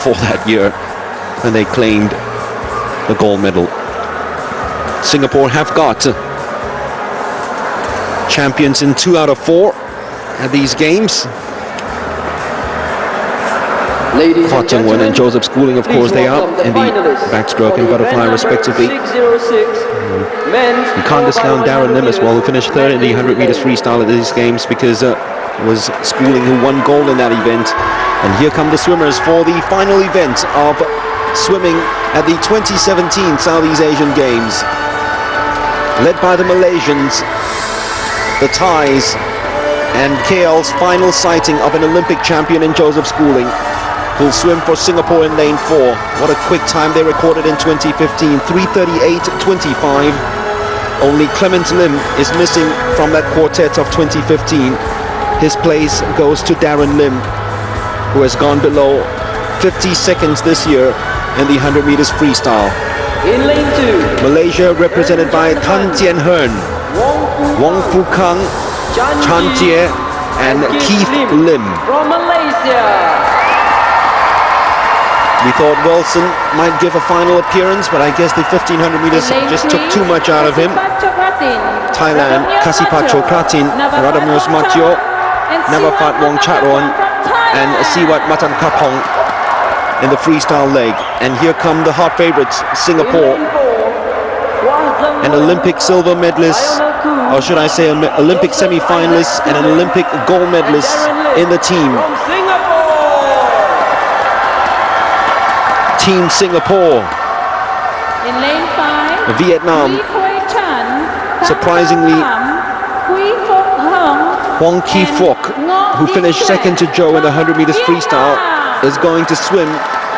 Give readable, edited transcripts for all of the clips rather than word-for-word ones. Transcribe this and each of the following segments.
before that year when they claimed the gold medal. Singapore have got champions in 2 out of 4 at these games. Kwah Chung Won and Joseph Schooling, of course, they are in the backstroke and butterfly respectively. You can't discount Darren Lim as well, who finished 3rd in the 100 meters freestyle at these games, because it was Schooling who won gold in that event. And here come the swimmers for the final event of swimming at the 2017 Southeast Asian Games. Led by the Malaysians, the Thais, and KL's final sighting of an Olympic champion in Joseph Schooling, who'll swim for Singapore in lane 4. What a quick time they recorded in 2015, 3:38.25. Only Clement Lim is missing from that quartet of 2015. His place goes to Darren Lim, who has gone below 50 seconds this year in the 100 meters freestyle. In lane 2, Malaysia represented by Tan Tien Hearn, Wong Fu Kang, Chan Jie, and Keith Lim. From Malaysia. We thought Wilson might give a final appearance, but I guess the 1500 meters just took too much out of him. Thailand, Kasipachokratin, Radamuse Matio, Navafat Wong Chatron, and Siwat Matankapong in the freestyle leg. And here come the hot favorites, Singapore, an Olympic silver medalist, or should I say an Olympic semi-finalist and an Olympic gold medalist in the team. Team Singapore. In lane 5, Vietnam, surprisingly, Hong Ki Phuoc, who finished 2nd to Joe in the 100 meters freestyle, is going to swim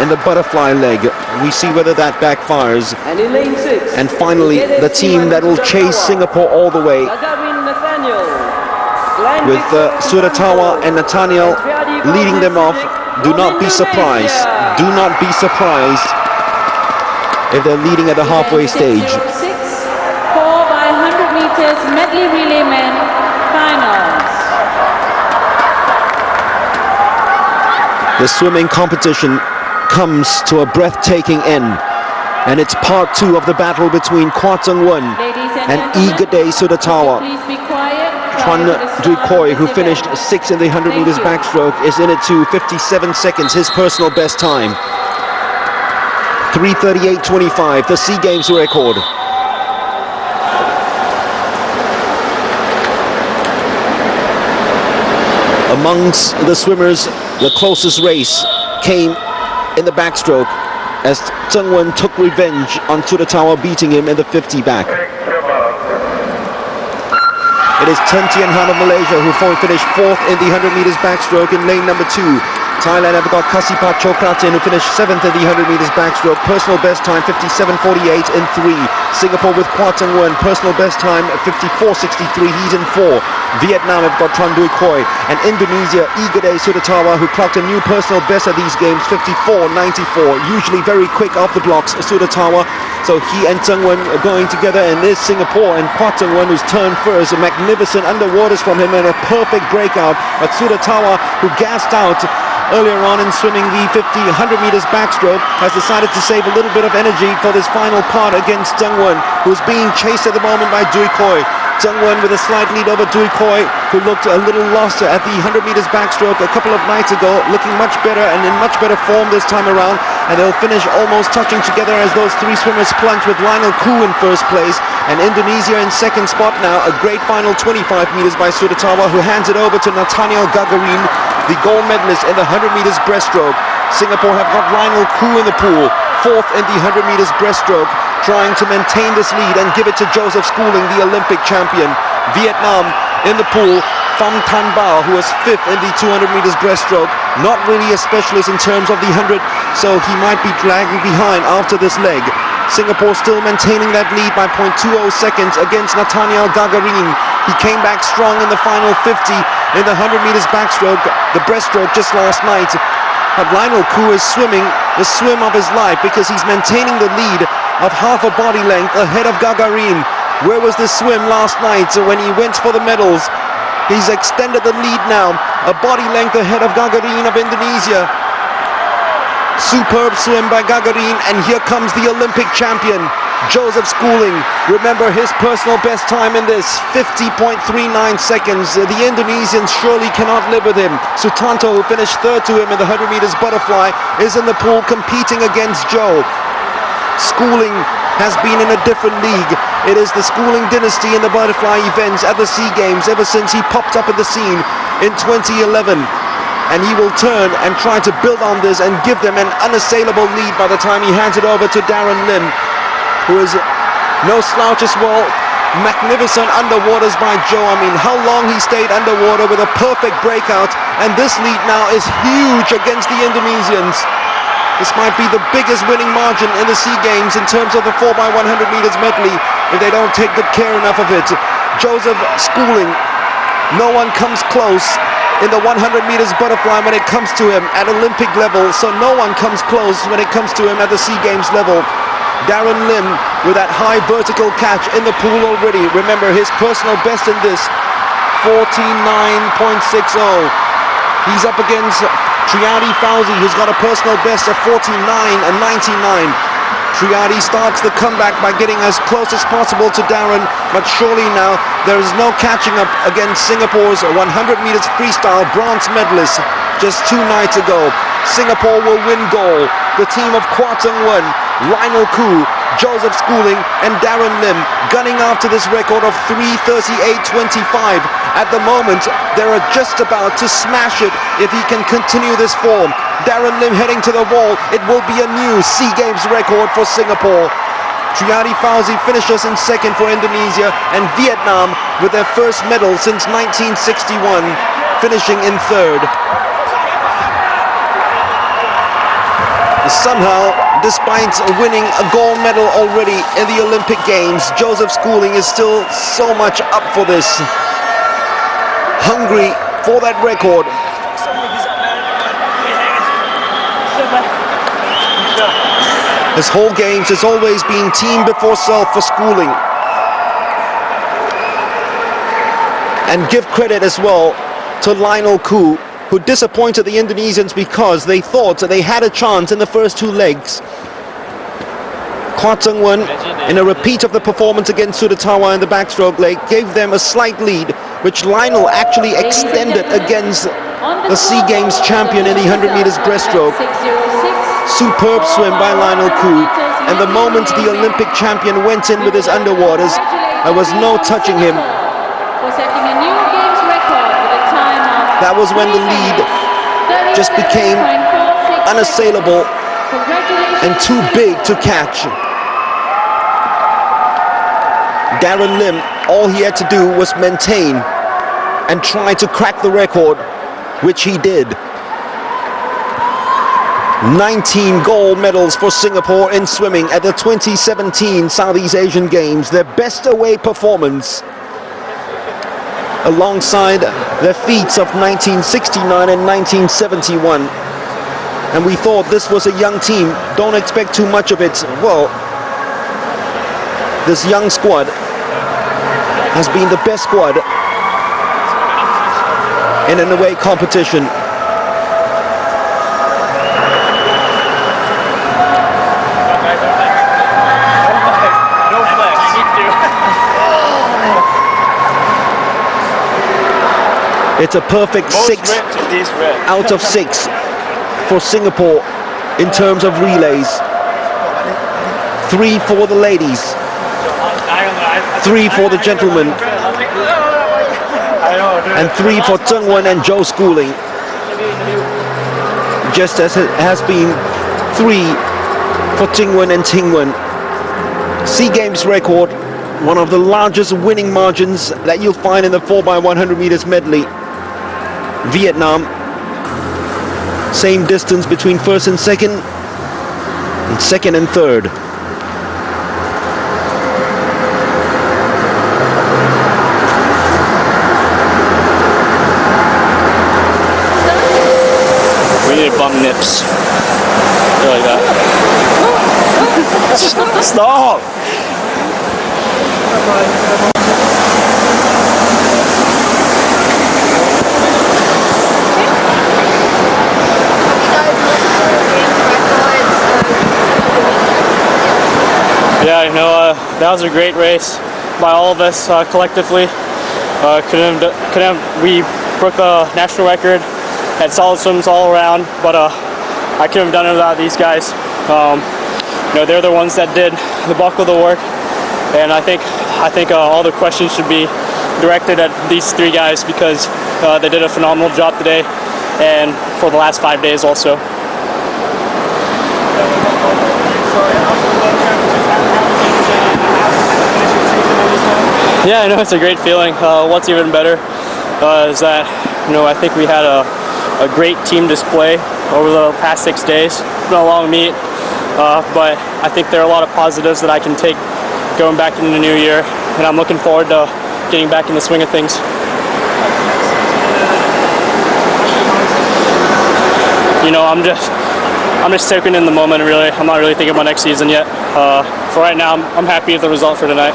in the butterfly leg. We see whether that backfires. And in lane 6, and finally, the team that will chase Singapore all the way, with Suratawa and Nathaniel leading them off. Do not be surprised. Do not be surprised if they're leading at the halfway stage. 4 by 100 meters medley relay men finals. The swimming competition comes to a breathtaking end, and it's part 2 of the battle between Kwah Chung Won and Igade Suratawa. Please be quiet. Tran Dui Khoi, who finished 6th in the 100 meters backstroke, is in it too, 57 seconds, his personal best time. 3:38.25, the SEA Games record. Amongst the swimmers, the closest race came in the backstroke as Chung Won took revenge on Suratawa, beating him in the 50 back. It is Tan Tien Hearn of Malaysia who finished 4th in the 100 meters backstroke in lane number 2. Thailand have got Kasipachokratin, who finished 7th in the 100 meters backstroke. Personal best time 57.48 in 3. Singapore with Kwah Chung Won, personal best time 54.63. He's in 4. Vietnam have got Tran Dui Khoi, and Indonesia Igade Suratawa, who clocked a new personal best at these games, 54.94. Usually very quick off the blocks, Suratawa. So he and Chung Won are going together, and there's Singapore and Kwah Chung Won, who's turned first. A magnificent underwaters from him and a perfect breakout. But Suratawa, who gassed out earlier on in swimming the 100 meters backstroke, has decided to save a little bit of energy for this final part against Chung Won, who's being chased at the moment by Dui Khoi. Chung Won with a slight lead over Dui Khoi, who looked a little lost at the 100 meters backstroke a couple of nights ago, looking much better and in much better form this time around. And they'll finish almost touching together as those 3 swimmers plunge, with Lionel Koo in first place and Indonesia in 2nd spot now. A great final 25 meters by Suratawa, who hands it over to Nathaniel Gagarin, the gold medalist in the 100 meters breaststroke. Singapore have got Lionel Koo in the pool, 4th in the 100 meters breaststroke, trying to maintain this lead and give it to Joseph Schooling, the Olympic champion. Vietnam in the pool, Pham Thanh Bao, who was 5th in the 200 meters breaststroke. Not really a specialist in terms of the 100, so he might be dragging behind after this leg. Singapore still maintaining that lead by 0.20 seconds against Nathaniel Gagarin. He came back strong in the final 50 in the 100 meters backstroke, the breaststroke just last night. But Lionel Koo is swimming the swim of his life, because he's maintaining the lead of half a body length ahead of Gagarin. Where was this swim last night when he went for the medals? He's extended the lead now, a body length ahead of Gagarin of Indonesia. Superb swim by Gagarin, and here comes the Olympic champion, Joseph Schooling. Remember his personal best time in this, 50.39 seconds. The Indonesians surely cannot live with him. Sutanto, who finished third to him in the 100 meters butterfly, is in the pool competing against Joe. Schooling has been in a different league. It is the Schooling dynasty in the butterfly events at the SEA Games ever since he popped up at the scene in 2011. And he will turn and try to build on this and give them an unassailable lead by the time he hands it over to Darren Lim, who is no slouch as well. Magnificent underwaters by Joe. I mean, how long he stayed underwater with a perfect breakout, and this lead now is huge against the Indonesians. This might be the biggest winning margin in the SEA Games in terms of the 4x100 meters medley if they don't take good care enough of it. Joseph Schooling, no one comes close in the 100 meters butterfly when it comes to him at Olympic level, so no one comes close when it comes to him at the SEA Games level. Darren Lim with that high vertical catch in the pool already. Remember his personal best in this, 49.60. He's up against Triadi Fauzi, who's got a personal best of 49 and 99. Triadi starts the comeback by getting as close as possible to Darren, but surely now there is no catching up against Singapore's 100 meters freestyle bronze medalist just 2 nights ago. Singapore will win gold. The team of Kwa Tsung-wen, Lionel Koo, Joseph Schooling and Darren Lim gunning after this record of 3:38.25. At the moment, they're just about to smash it if he can continue this form. Darren Lim heading to the wall. It will be a new SEA Games record for Singapore. Triadi Fauzi finishes in second for Indonesia, and Vietnam with their first medal since 1961, finishing in third. Somehow, despite winning a gold medal already in the Olympic Games, Joseph Schooling is still so much up for this. Hungry for that record. His whole games has always been team before self for Schooling. And give credit as well to Lionel Koo, who disappointed the Indonesians because they thought they had a chance in the first 2 legs. Kwa Tsung-wen, in a repeat of the performance against Sudatawa in the backstroke leg, gave them a slight lead, which Lionel actually extended against the SEA Games champion in the 100 meters breaststroke. Superb swim by Lionel Koo, and the moment the Olympic champion went in with his underwaters, there was no touching him. That was when the lead just became unassailable and too big to catch. Darren Lim, all he had to do was maintain and try to crack the record, which he did. 19 gold medals for Singapore in swimming at the 2017 Southeast Asian Games, their best away performance, alongside their feats of 1969 and 1971. And we thought this was a young team, don't expect too much of it. Well, this young squad has been the best squad in an away competition. It's a perfect 6 out of 6 for Singapore in terms of relays. 3 for the ladies, 3 for the gentlemen, and 3 for Tsung-wen and Joe Schooling. Just as it has been 3 for Ting-wen and Ting-wen. SEA Games record, one of the largest winning margins that you'll find in the 4x100 meters medley. Vietnam, same distance between first and second and third. We need to bum nips. Go like that. Stop! Yeah, you know, that was a great race by all of us collectively. We broke the national record, had solid swims all around, but I couldn't have done it without these guys. You know, they're the ones that did the bulk of the work, and I think all the questions should be directed at these three guys because they did a phenomenal job today and for the last 5 days also. Yeah, I know it's a great feeling. What's even better is that, you know, I think we had a great team display over the past 6 days. It's been a long meet, but I think there are a lot of positives that I can take going back into the new year, and I'm looking forward to getting back in the swing of things. You know, I'm just soaking in the moment, really. I'm not really thinking about next season yet. For right now, I'm happy with the result for tonight.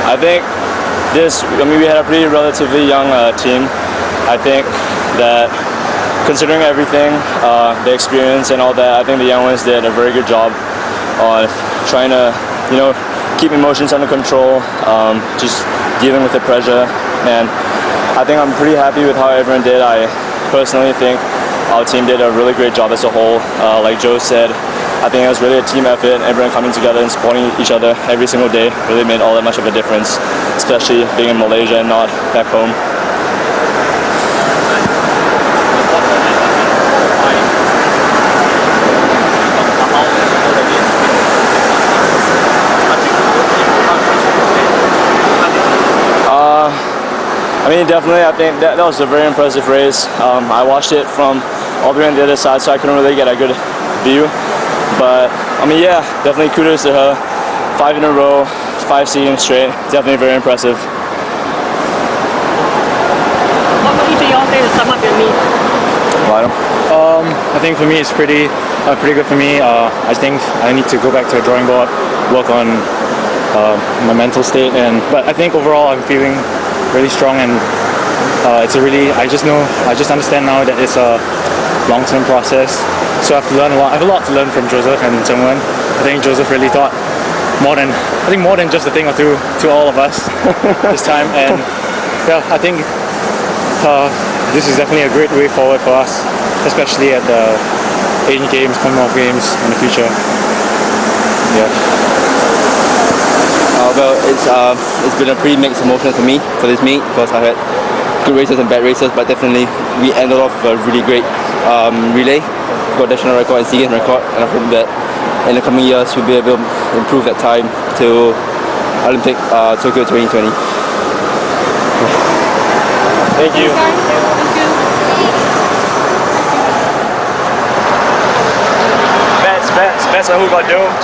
I think we had a pretty relatively young team. I think that considering everything, the experience and all that, I think the young ones did a very good job on trying to, you know, keep emotions under control, just dealing with the pressure. And I think I'm pretty happy with how everyone did. I personally think our team did a really great job as a whole. Like Joe said, I think it was really a team effort. Everyone coming together and supporting each other every single day really made all that much of a difference, especially being in Malaysia and not back home. I mean, definitely, I think that was a very impressive race. I watched it from all the way on the other side, so I couldn't really get a good view. But, I mean, yeah, definitely kudos to her. 5 in a row, 5 seasons straight. Definitely very impressive. What would each of y'all say to sum up your meet? I think for me it's pretty good for me. I think I need to go back to the drawing board, work on my mental state, but I think overall I'm feeling really strong, and I just understand now that it's a long-term process. So I have to learn a lot. I have a lot to learn from Joseph and Zhengwen. I think Joseph really taught more than just a thing or two to all of us this time, and yeah, I think this is definitely a great way forward for us, especially at the Asian Games, Commonwealth Games in the future. Yeah. Well, it's been a pretty mixed emotion for me for this meet because I had good races and bad races, but definitely we ended off a really great relay, got national record and SEA Games record, and I hope that in the coming years we'll be able to improve that time to Olympic Tokyo 2020. Thank you. Bets on who got doomed.